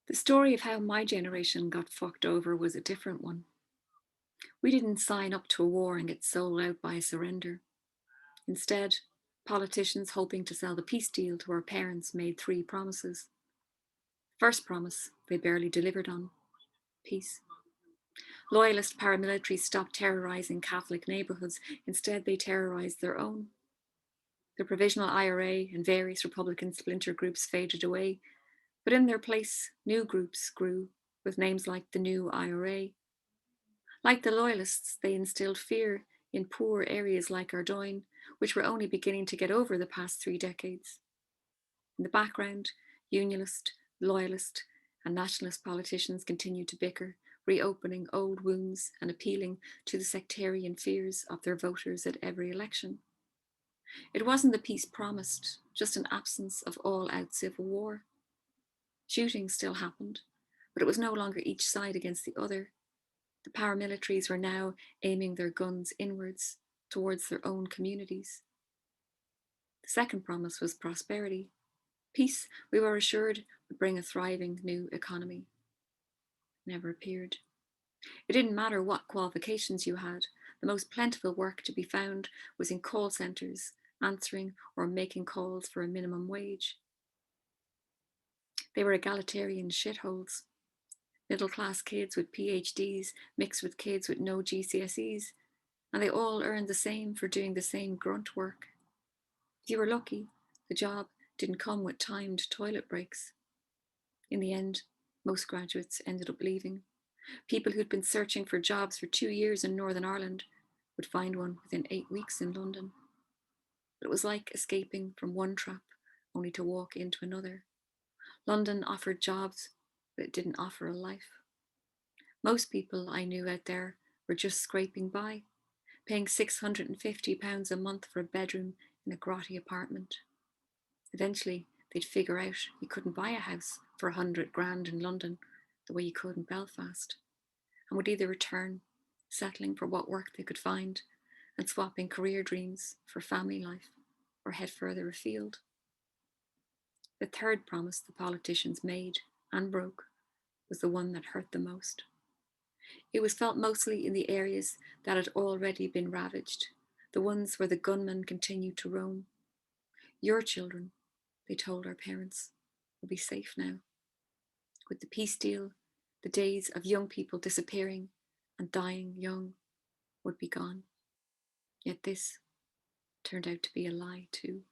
The story of how my generation got fucked over was a different one. We didn't sign up to a war and get sold out by a surrender. Instead, politicians hoping to sell the peace deal to our parents made three promises. First promise, they barely delivered on peace. Loyalist paramilitaries stopped terrorising Catholic neighbourhoods, instead, they terrorised their own. The provisional IRA and various Republican splinter groups faded away, but in their place, new groups grew with names like the New IRA. Like the Loyalists, they instilled fear in poor areas like Ardoyne, which were only beginning to get over the past 3 decades. In the background, Unionist, Loyalist, and Nationalist politicians continued to bicker, reopening old wounds and appealing to the sectarian fears of their voters at every election. It wasn't the peace promised, just an absence of all out civil war. Shooting still happened, but it was no longer each side against the other. The paramilitaries were now aiming their guns inwards towards their own communities. The second promise was prosperity. Peace, we were assured, would bring a thriving new economy. Never appeared. It didn't matter what qualifications you had, the most plentiful work to be found was in call centres, answering or making calls for a minimum wage. They were egalitarian shitholes. Middle class kids with PhDs mixed with kids with no GCSEs, and they all earned the same for doing the same grunt work. If you were lucky, the job didn't come with timed toilet breaks. In the end, most graduates ended up leaving. People who'd been searching for jobs for 2 years in Northern Ireland would find one within 8 weeks in London. But it was like escaping from one trap only to walk into another. London offered jobs, but it didn't offer a life. Most people I knew out there were just scraping by, paying £650 a month for a bedroom in a grotty apartment. Eventually, they'd figure out you couldn't buy a house for 100 grand in London the way you could in Belfast, and would either return, settling for what work they could find, and swapping career dreams for family life, or head further afield. The third promise the politicians made and broke was the one that hurt the most. It was felt mostly in the areas that had already been ravaged, the ones where the gunmen continued to roam. Your children, they told our parents, will be safe now. With the peace deal, the days of young people disappearing and dying young would be gone. Yet this turned out to be a lie too.